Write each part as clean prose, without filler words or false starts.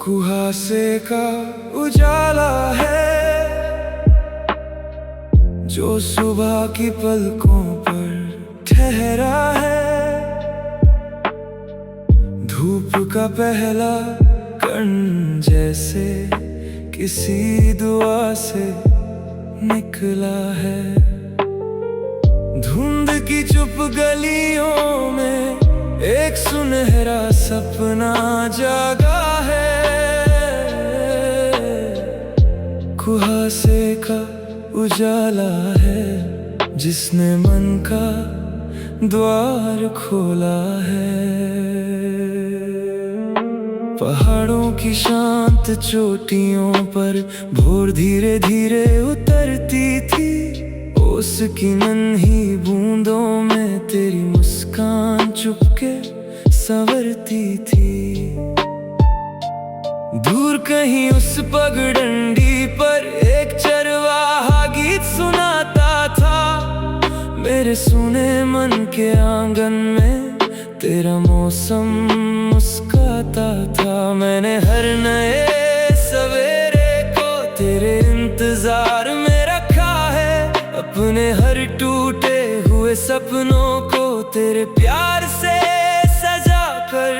कुहासे का उजाला है जो सुबह की पलकों पर ठहरा है। धूप का पहला कण जैसे किसी दुआ से निकला है। धुंध की चुप गलियों में एक सुनहरा सपना जागा है। कुहासे का उजाला है जिसने मन का द्वार खोला है। पहाड़ों की शांत चोटियों पर भोर धीरे धीरे उतरती थी। उसकी नन्ही बूंदों में तेरी मुस्कान चुपके संवरती थी। दूर कहीं उस पगडंडी पर एक चरवाहा गीत सुनाता था। मेरे सुने मन के आंगन में तेरा मौसम मुस्काता था। मैंने हर नए सवेरे को तेरे इंतजार में रखा है। अपने हर टूटे हुए सपनों को तेरे प्यार से सजा कर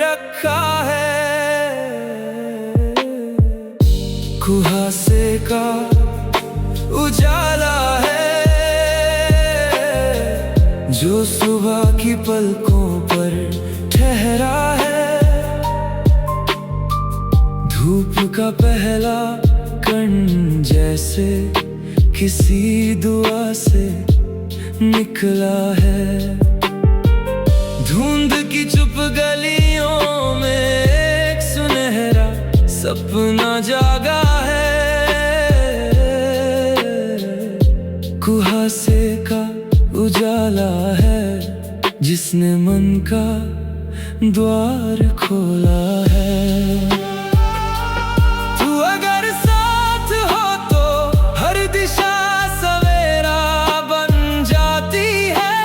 रखा है। कुहासे का उजाला है जो सुबह की पलकों पर ठहरा है। धूप का पहला कण जैसे किसी दुआ से निकला है। धुंध की चुप गलियों में एक सुनहरा सपना जागा है। कुहासे का उजाला है जिसने मन का द्वार खोला है। तू अगर साथ हो तो हर दिशा सवेरा बन जाती है।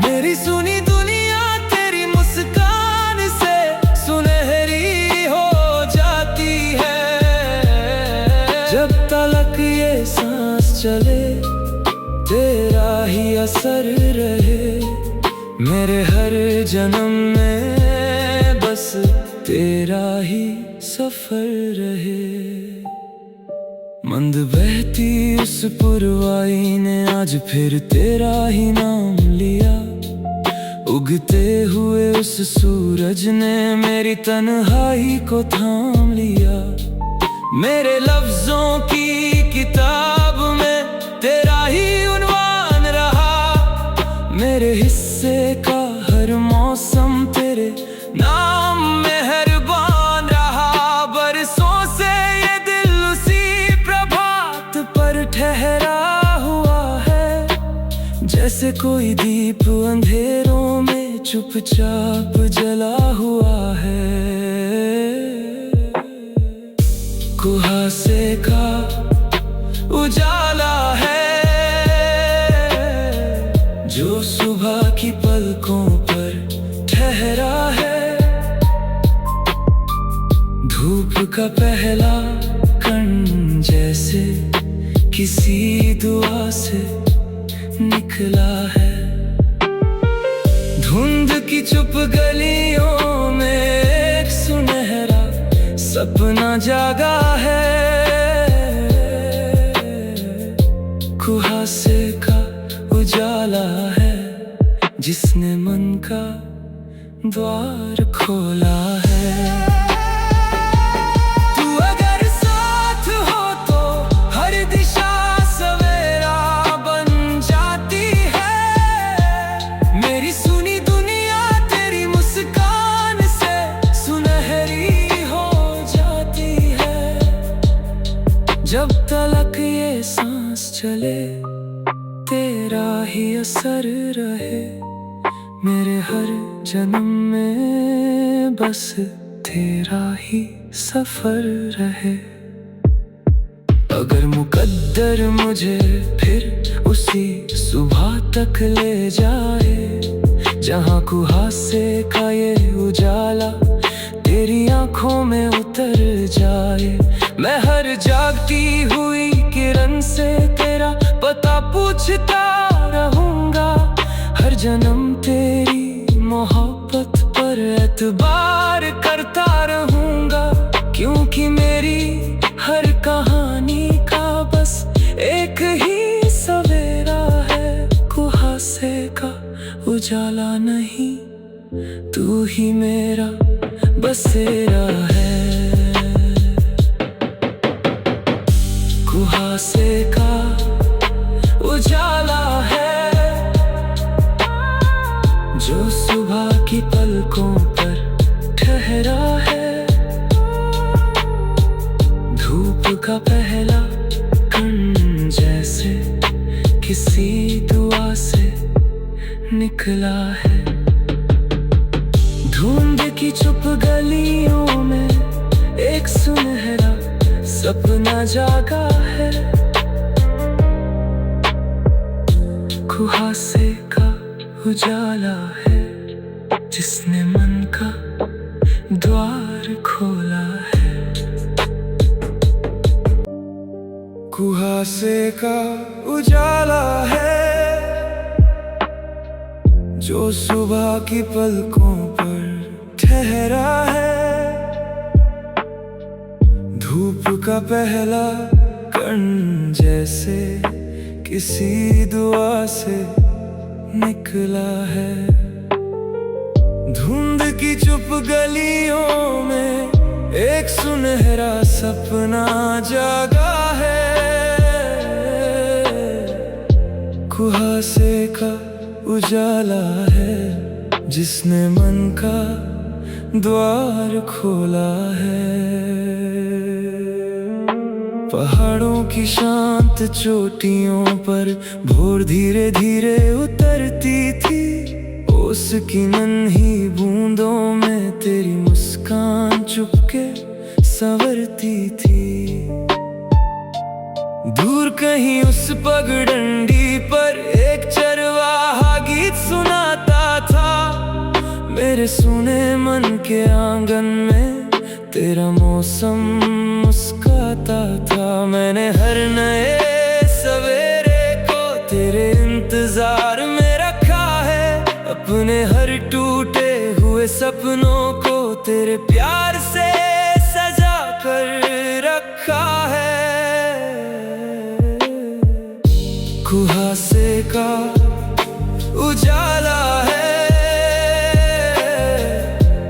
मेरी सुनी दुनिया तेरी मुस्कान से सुनहरी हो जाती है। जब तलक ये सांस चले तेरा ही असर रहे। मेरे हर जन्म में बस तेरा ही सफर रहे। मंद बहती उस पुरवाई ने आज फिर तेरा ही नाम लिया। उगते हुए उस सूरज ने मेरी तन्हाई को थाम लिया। मेरे लफ्जों की किताब में तेरा ही उन्वान रहा। मेरे हिस्से का हर मौसम तेरे नाम मेहरबान रहा। बरसों से ये दिल उसी प्रभात पर ठहरा हुआ है। जैसे कोई दीप अंधेरों में चुपचाप जला हुआ है। कुहासे का उजाला है जो सुबह की पलकों पर ठहरा है। धूप का पहला कण जैसे किसी दुआ से निकला है। धुंध की चुप गलियों में एक सुनहरा सपना जागा है। कुहासे का उजाला है जिसने मन का द्वार खोला है। तू अगर साथ हो तो हर दिशा सवेरा बन जाती है। मेरी सुनी दुनिया तेरी मुस्कान से सुनहरी हो जाती है। जब तलक ये सांस चले तेरा ही असर रहे। मेरे हर जन्म में बस तेरा ही सफर रहे। अगर मुकद्दर मुझे फिर उसी सुबह तक ले जाए जहाँ कुहासे का ये उजाला तेरी आंखों में उतर जाए। मैं हर जागती हुई किरण से तेरा पता पूछता रहूंगा। हर जन्म तेरी मोहब्बत पर एतबार करता रहूंगा। क्योंकि मेरी हर कहानी का बस एक ही सवेरा है। कुहासे का उजाला नहीं, तू ही मेरा बसेरा है। कुहासे का उजाला है जो सुबह की पलकों पर ठहरा है। धूप का पहला कण जैसे किसी दुआ से निकला है। धुंध की चुप गलियों में एक सुनहरा सपना जागा है। कुहासे का उजाला है जिसने मन का द्वार खोला है। कुहासे का उजाला है जो सुबह की पलकों पर ठहरा है। धूप का पहला कण जैसे किसी दुआ से निकला है। धुंध की चुप गलियों में एक सुनहरा सपना जागा है। कुहासे का उजाला है जिसने मन का द्वार खोला है। पहाड़ों की शांत चोटियों पर भोर धीरे धीरे उतरती थी। उसकी नन्ही बूंदों में तेरी मुस्कान चुपके संवरती थी। दूर कहीं उस पगडंडी पर एक चरवाहा गीत सुनाता था। मेरे सुने मन के आंगन में तेरा मौसम मुस्काता था। मैंने हर नए सवेरे को तेरे इंतजार में रखा है। अपने हर टूटे हुए सपनों को तेरे प्यार से सजा कर रखा है। कुहासे का उजाला है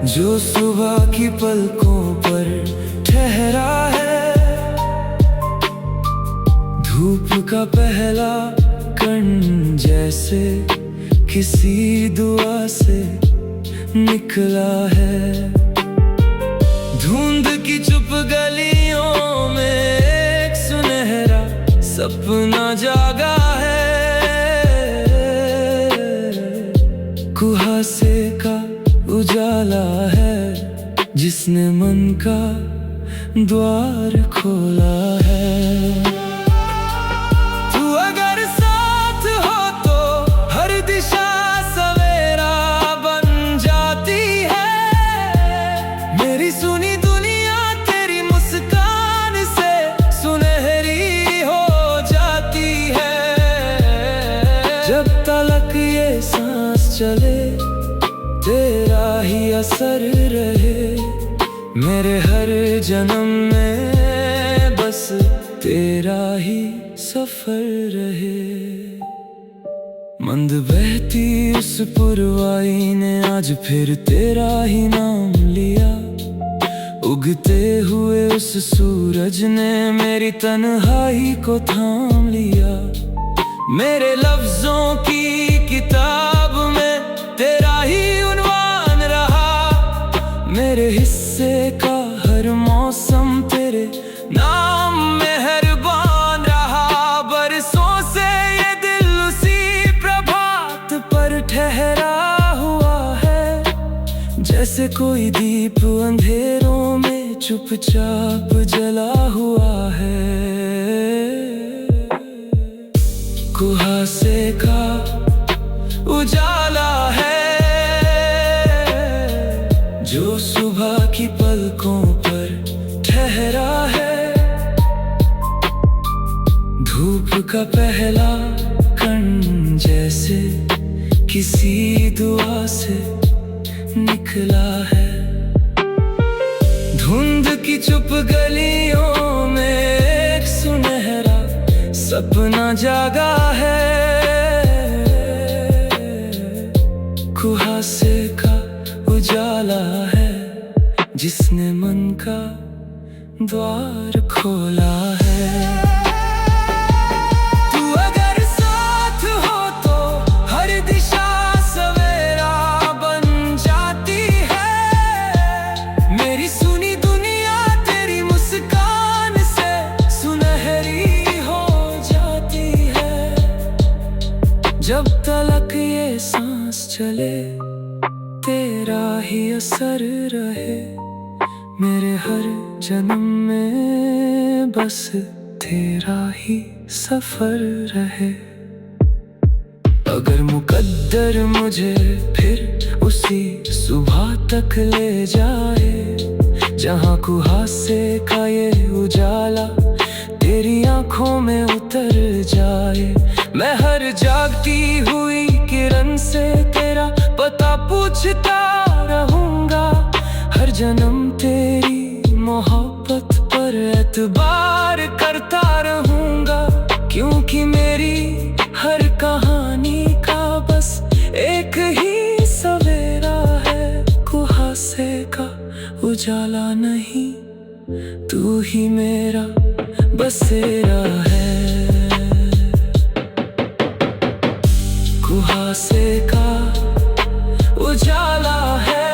जो सुबह की पलकों पर ठहरा है। धूप का पहला कण जैसे किसी दुआ से निकला है। धुंध की चुप गलियों में एक सुनहरा सपना जागा है। कुहासे का उजाला है जिसने मन का द्वार खोला है। तू अगर साथ हो तो हर दिशा सवेरा बन जाती है। मेरी सुनी दुनिया तेरी मुस्कान से सुनहरी हो जाती है। जब तलक ये सांस चले तेरा ही असर रहे। मेरे हर जन्म में बस तेरा ही सफर रहे। मंद बहती उस पुरवाई ने आज फिर तेरा ही नाम लिया। उगते हुए उस सूरज ने मेरी तन्हाई को थाम लिया। मेरे लफ्जों की किताब में तेरा ही उन्वान रहा। मेरे हिस्से का हर मौसम तेरे नाम मेहरबान रहा। बरसों से ये दिल उसी प्रभात पर ठहरा हुआ है। जैसे कोई दीप अंधेरों में चुपचाप जला हुआ है। कुहासे का उजाला है जो सुबह की का पहला कण जैसे किसी दुआ से निकला है। धुंध की चुप गलियों में एक सुनहरा सपना जागा है। कुहासे का उजाला है जिसने मन का द्वार खोला है। तू अगर साथ हो तो हर दिशा सवेरा बन जाती है। मेरी सुनी दुनिया तेरी मुस्कान से सुनहरी हो जाती है। जब तलक ये सांस चले तेरा ही असर रहे। मेरे हर जन्म में बस तेरा ही सफर रहे। अगर मुकद्दर मुझे फिर उसी सुबह तक ले जाए जहाँ कुहासे का ये उजाला तेरी आंखों में उतर जाए। मैं हर जागती हुई किरण से तेरा पता पूछता रहूंगा। हर जन्म तेरी मोहब्बत पर एतबार करता रहूंगा। क्योंकि मेरी हर कहानी का बस एक ही सवेरा है। कुहासे का उजाला नहीं तू ही मेरा बसेरा है। कुहासे का उजाला है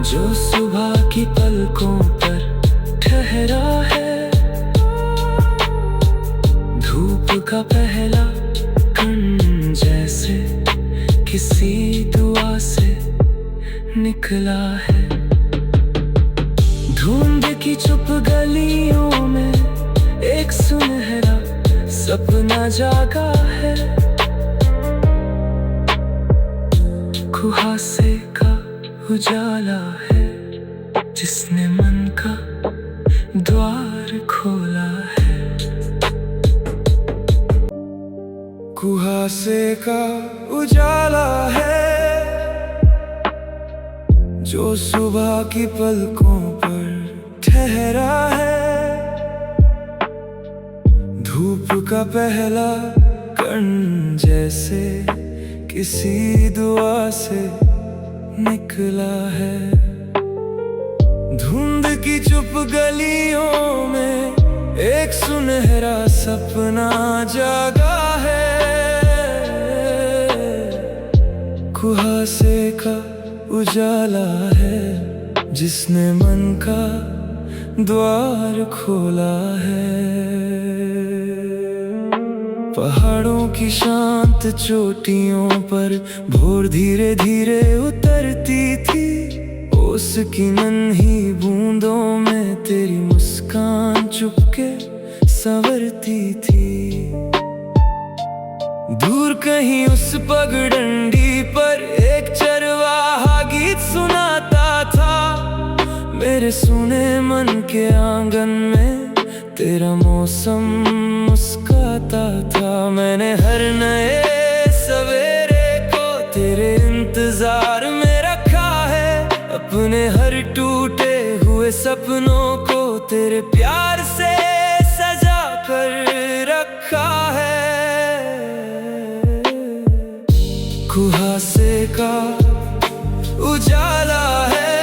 जो सुबह की पलकों पर ठहरा है। धूप का पहला कण जैसे किसी दुआ से निकला है। धुंध की चुप गलियों में एक सुनहरा सपना जागा है। कुहासे का उजाला है जिसने मन का द्वार खोला है। कुहासे का उजाला है जो सुबह की पलकों पर ठहरा है। धूप का पहला कण जैसे किसी दुआ से निकला है। धुंध की चुप गलियों में एक सुनहरा सपना जागा है। कुहासे का उजाला है जिसने मन का द्वार खोला है। पहाड़ों की शांत चोटियों पर भोर धीरे धीरे उतरती थी। उसकी नन्ही बूंदों में तेरी मुस्कान चुपके संवरती थी। दूर कहीं उस पगडंडी पर एक चरवाहा गीत सुनाता था। मेरे सुने मन के आंगन में तेरा मौसम मुस्काता था। मैंने हर नए सवेरे को तेरे इंतजार में रखा है। अपने हर टूटे हुए सपनों को तेरे प्यार से सजा कर रखा है। कुहासे का उजाला है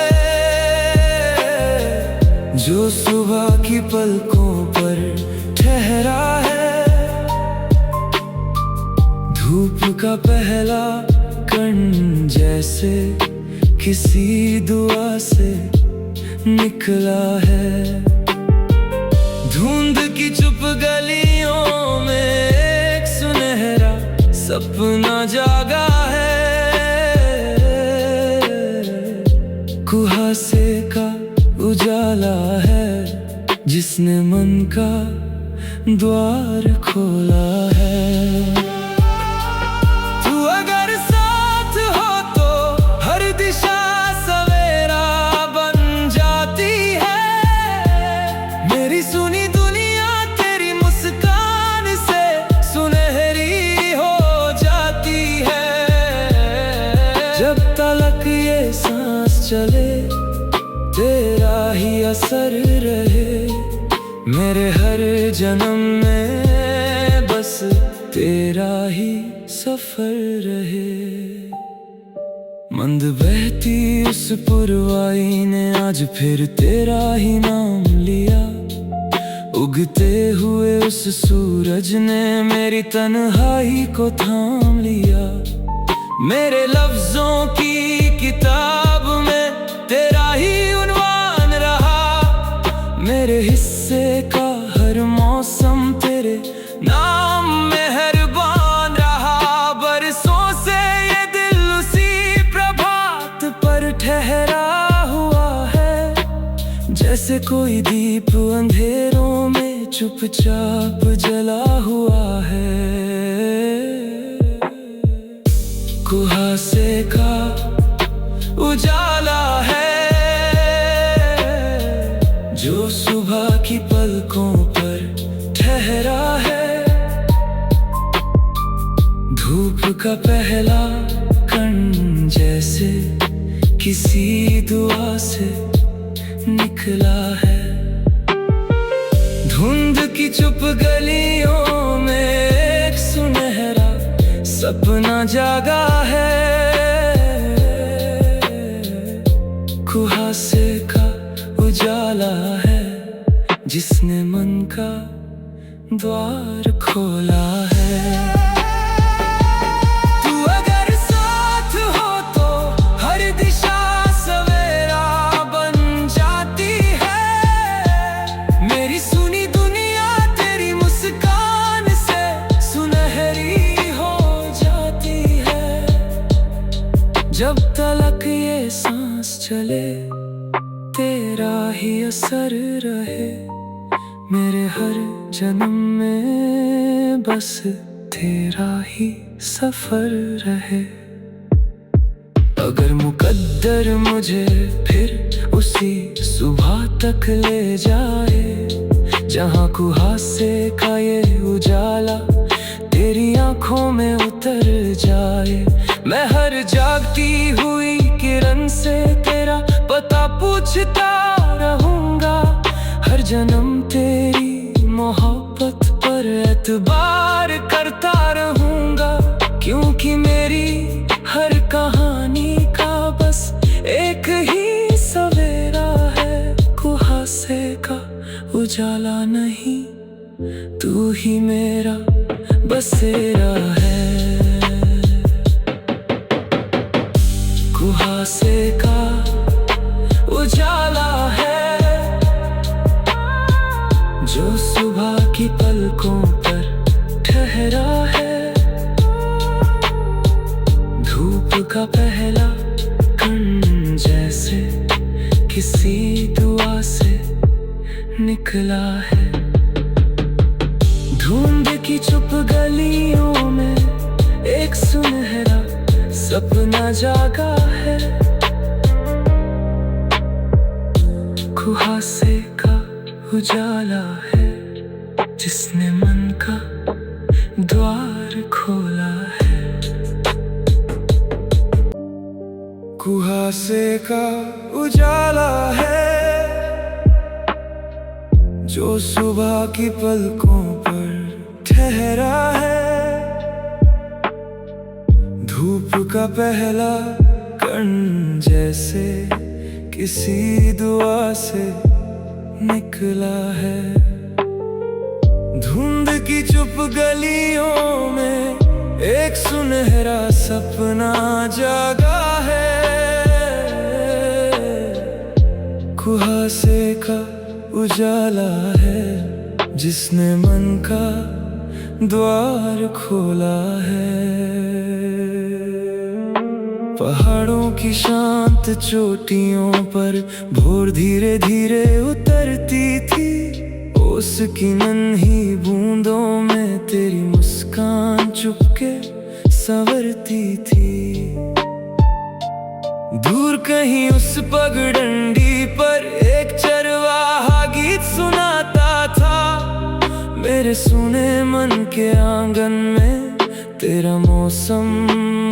जो सुबह की पलकों पर ठहरा है। धूप का पहला कण जैसे किसी दुआ से निकला है। धुंध की चुप गलियों में एक सुनहरा सपना जागा है। कुहासे का उजाला है जिसने मन का द्वार खोला है। तू अगर साथ हो तो हर दिशा सवेरा बन जाती है। मेरी सुनी दुनिया तेरी चले तेरा ही असर रहे, मेरे हर जन्म में बस तेरा ही सफर रहे। मंद बहती उस पुरवाई ने आज फिर तेरा ही नाम लिया, उगते हुए उस सूरज ने मेरी तन्हाई को थाम लिया। मेरे लफ्जों की किताब में तेरा ही उन्वान रहा, मेरे हिस्से का हर मौसम तेरे नाम मेहरबान रहा। बरसों से ये दिल उसी प्रभात पर ठहरा हुआ है, जैसे कोई दीप अंधेरों में चुपचाप जला हुआ है। कुहासे का उजाला है जो सुबह की पलकों पर ठहरा है, धूप का पहला कण जैसे किसी दुआ से निकला है। धुंध की चुप गलियों में एक सुनहरा सपना जागा है, कुहासे का उजाला है जिसने मन का द्वार खोला है। तू अगर साथ हो तो हर दिशा सवेरा बन जाती है, मेरी सुनी दुनिया तेरी मुस्कान से सुनहरी हो जाती है। जब तलक ये सांस चले तेरा ही असर रहे, मेरे हर जन्म में बस तेरा ही सफर रहे। अगर मुकद्दर मुझे फिर उसी सुबह तक ले जाए, जहाँ कुहासे का ये उजाला तेरी आंखों में उतर जाए, मैं हर जागती हुई किरण से तेरा पता पूछता रहूंगा। हर जन्म तेरी मोहब्बत पर एतबार करता रहूंगा, क्योंकि मेरी हर कहानी का बस एक ही सवेरा है। कुहासे का उजाला नहीं, तू ही मेरा बसेरा है। कुहासे का उजाला है जो सुबह की पलकों पर ठहरा है, धूप का पहला कण जैसे किसी दुआ से निकला है। धुंध की चुप गलियों में एक सुनहरा सपना जागा है, कुहासे का उजाला है जिसने मन का द्वार खोला है। कुहासे का उजाला है जो सुबह की पलकों पर ठहरा है, धूप का पहला कण जैसे किसी दुआ से निकला है। धुंध की चुप गलियों में एक सुनहरा सपना जागा है, कुहासे का उजाला है जिसने मन का द्वार खोला है। पहाड़ों की शांत चोटियों पर भोर धीरे धीरे उतरती थी, उसकी नन्ही बूंदों में तेरी मुस्कान चुपके संवरती थी। दूर कहीं उस पगडंडी पर एक चरवाहा गीत सुनाता था, मेरे सुने मन के आंगन में तेरा मौसम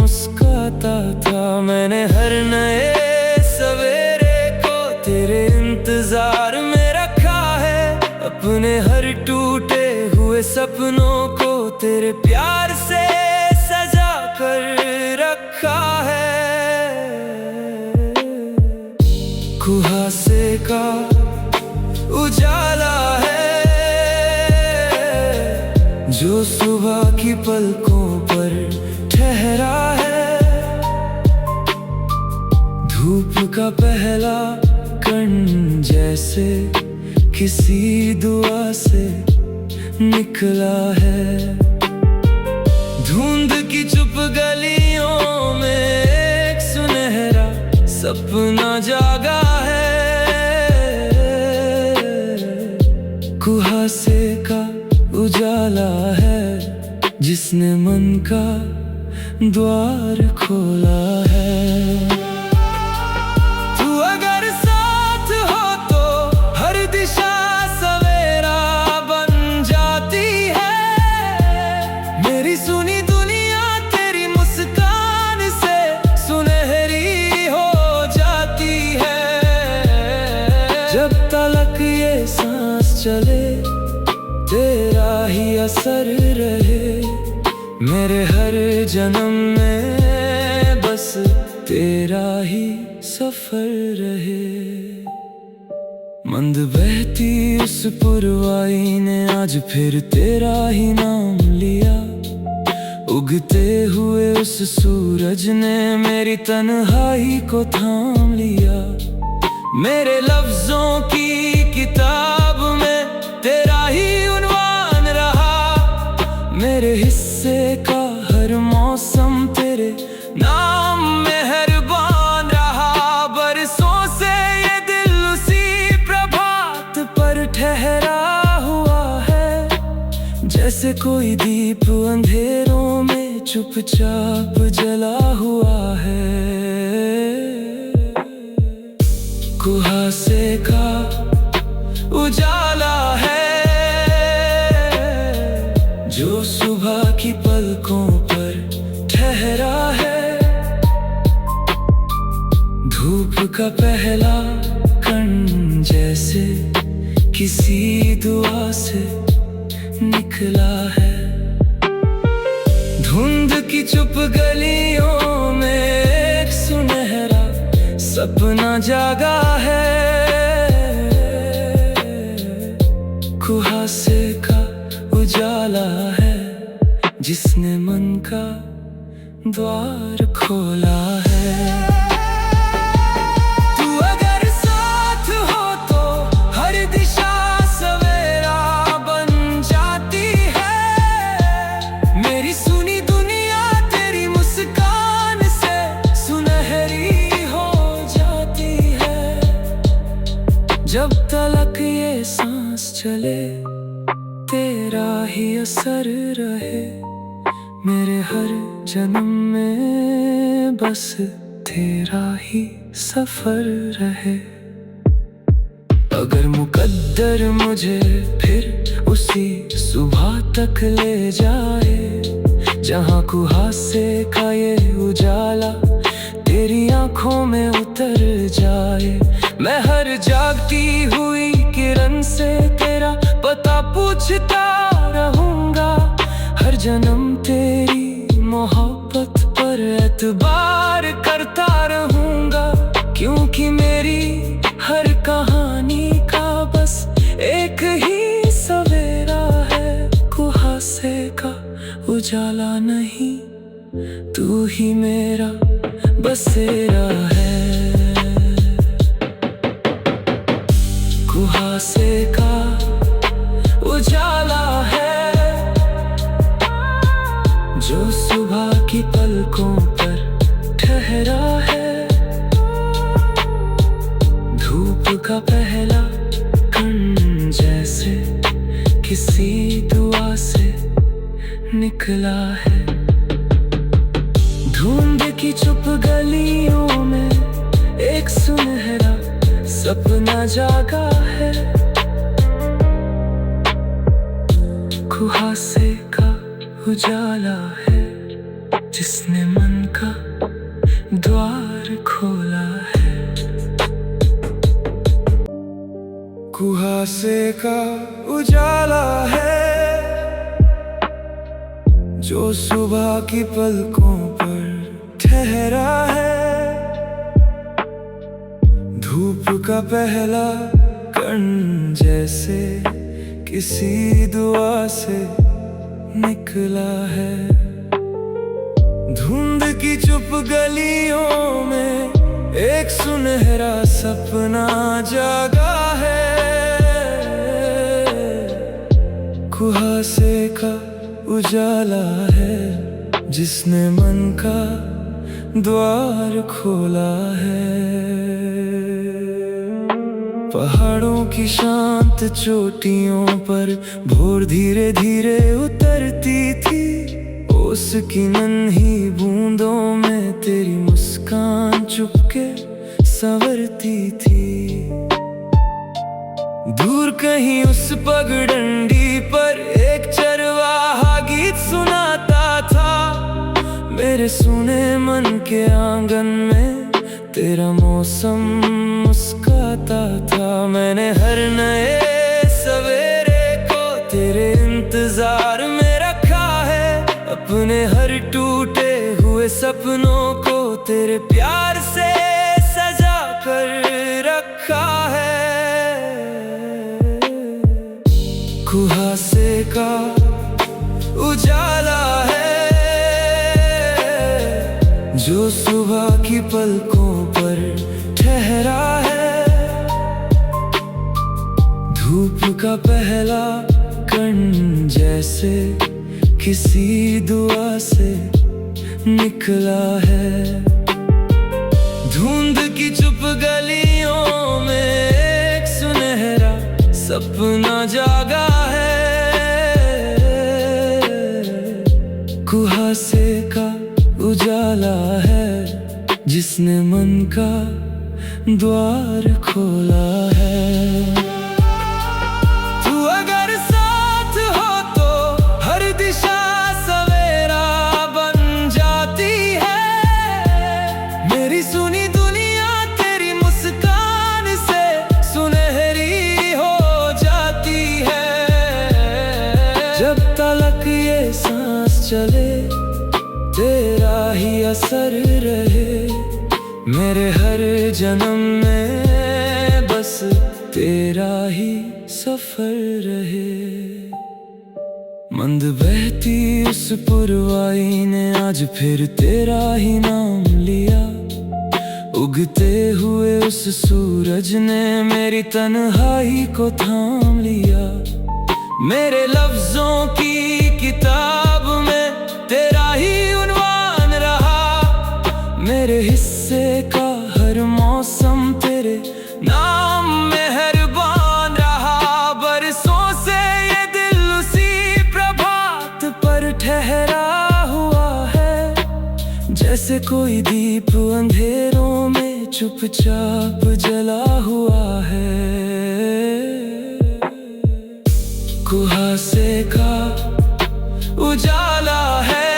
मुस्काता था। मैंने हर नए सवेरे ने हर टूटे हुए सपनों को तेरे प्यार से सजा कर रखा है। कुहासे का उजाला है जो सुबह की पलकों पर ठहरा है। धूप का पहला कण जैसे किसी दुआ से निकला है। धुंध की चुप गलियों में एक सुनहरा सपना जागा है। कुहासे का उजाला है जिसने मन का द्वार खोला है। तू अगर साथ हो तो हर दिशा सवेरा बन जाती है। मेरी सुनी दुनिया तेरी मुस्कान से सुनहरी हो जाती है। जब तलक ये सांस चले तेरा ही असर रहे। मेरे हर जन्म में बस तेरा ही सफर रहे। मंद बहती उस पुरवाई ने आज फिर तेरा ही नाम लिया। उगते हुए उस सूरज ने मेरी तन्हाई को थाम लिया। मेरे लफ्जों की किताब में तेरा ही उन्वान रहा। मेरे हिस्से का हर मौसम तेरे नाम मेहरबान रहा। बरसों से ये दिल उसी प्रभात पर ठहरा हुआ है। जैसे कोई दीप अंधेरों में चुपचाप जला हुआ है। कुहासे का उजाला है जो सुबह की पलकों पर ठहरा है। धूप का पहला कण जैसे किसी दुआ से निकला है। धुंध की चुप गलियों में एक सुनहरा सपना जागा है। कुहासे का उजाला है जिसने मन का द्वार खोला है। तू अगर साथ हो तो हर दिशा सवेरा बन जाती है। मेरी सुनी दुनिया तेरी मुस्कान से सुनहरी हो जाती है। जब तलक ये सांस चले तेरा ही असर रहे। मेरे हर जन्म में बस तेरा ही सफर रहे। अगर मुकद्दर मुझे फिर उसी सुबह तक ले जाए जहाँ कुहासे का ये उजाला तेरी आंखों में उतर जाए। मैं हर जागती हुई किरण से तेरा पता पूछता रहूंगा। हर जन्म तेरी मोहब्बत पर एतबार करता रहूंगा। क्योंकि मेरी हर कहानी का बस एक ही सवेरा है। कुहासे का उजाला नहीं तू ही मेरा बसेरा है। कुहासे का उजाला है जो सुबह की पलकों पर ठहरा है। धूप का पहला कण जैसे किसी दुआ से निकला है। धुंध की चुप गलियों में एक सुनहरा सपना जागा है। कुहासे का उजाला है जिसने मन का द्वार खोला है। कुहासे का उजाला है जो सुबह की पलकों पर ठहरा है। धूप का पहला कण जैसे किसी दुआ से निकला है। धुंध की चुप गलियों में एक सुनहरा सपना जागा है। कुहासे का उजाला है जिसने मन का द्वार खोला है। पहाड़ों की शांत चोटियों पर भोर धीरे धीरे उतरती थी। उसकी नन्ही बूंदों में तेरी मुस्कान चुपके संवरती थी। दूर कहीं उस पगडंडी पर एक चरवाहा गीत सुनाता था। मेरे सुने मन के आंगन में तेरा मौसम मुस्काता था। मैंने हर नए सवेरे को तेरे इंतजार में रखा है। अपने हर टूटे हुए सपनों को तेरे प्यार से सजा कर रखा है। कुहासे का उजाला है जो सुबह की पलकों पर ठहरा है। धूप का पहला कण जैसे किसी दुआ से निकला है। धुंध की चुप गलियों में एक सुनहरा सपना जागा है। कुहासे का उजाला है जिसने मन का द्वार खोला है। तू अगर साथ हो तो हर दिशा सवेरा बन जाती है। मेरी सुनी दुनिया तेरी मुस्कान से सुनहरी हो जाती है। जब तलक ये सांस चले तेरा ही असर रहे। मेरे हर जन्म में बस तेरा ही सफर रहे। मंद बहती उस पुरवाई ने आज फिर तेरा ही नाम लिया। उगते हुए उस सूरज ने मेरी तन्हाई को थाम लिया। मेरे लफ्जों की किताब में तेरा ही उन्वान रहा। मेरे हिस्से का हर मौसम तेरे नाम मेहरबान रहा। बरसों से ये दिल उसी प्रभात पर ठहरा हुआ है। जैसे कोई दीप अंधेरों में चुपचाप जला हुआ है। कुहासे का उजाला है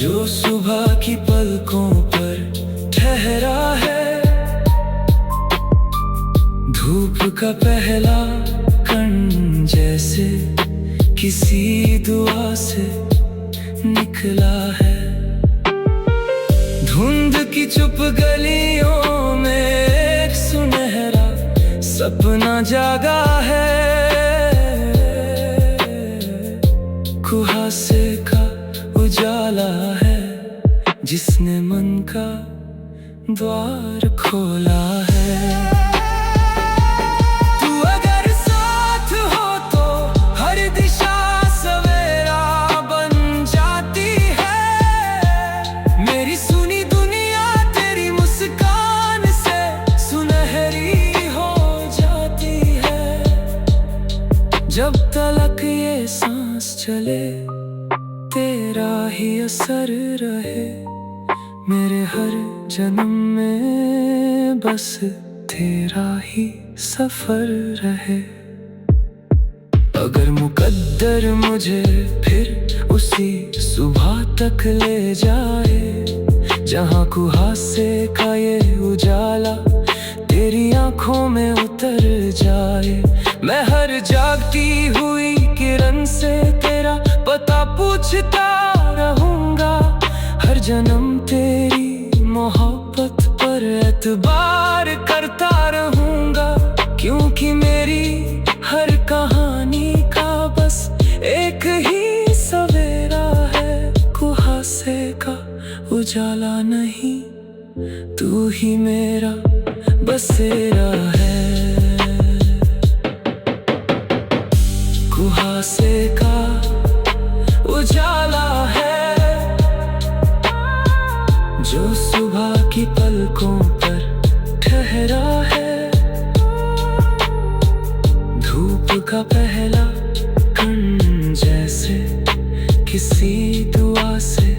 जो सुबह की पलकों पर ठहरा है। धूप का पहला कण जैसे किसी दुआ से निकला है। धुंध की चुप गलियों में एक सुनहरा सपना जागा है। कुहासे का उजाला है जिसने मन का द्वार खोला है। तू अगर साथ हो तो हर दिशा सवेरा बन जाती है। मेरी सुनी दुनिया तेरी मुस्कान से सुनहरी हो जाती है। जब तलक ये सांस चले तेरा ही असर रहे। मेरे हर जन्म में बस तेरा ही सफर रहे। अगर मुकद्दर मुझे फिर उसी सुबह तक ले जाए जहाँ कुहासे का ये उजाला तेरी आंखों आँखों में उतर जाए। मैं हर जागती हुई किरण से तेरा पता पूछता रहूंगा। हर जन्म तेरी मोहब्बत पर एतबार करता रहूंगा। क्योंकि मेरी हर कहानी का बस एक ही सवेरा है। कुहासे का उजाला नहीं, तू ही मेरा बसेरा है। कुहासे का उजाला है जो सुबह की पलकों पर ठहरा है। धूप का पहला कण जैसे किसी दुआ से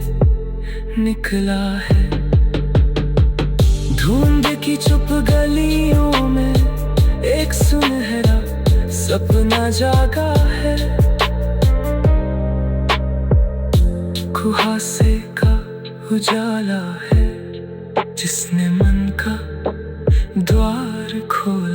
निकला है। धुंध की चुप गलियों में एक सुनहरा सपना जागा है। कुहासे का उजाला है जिसने मन का द्वार खोला।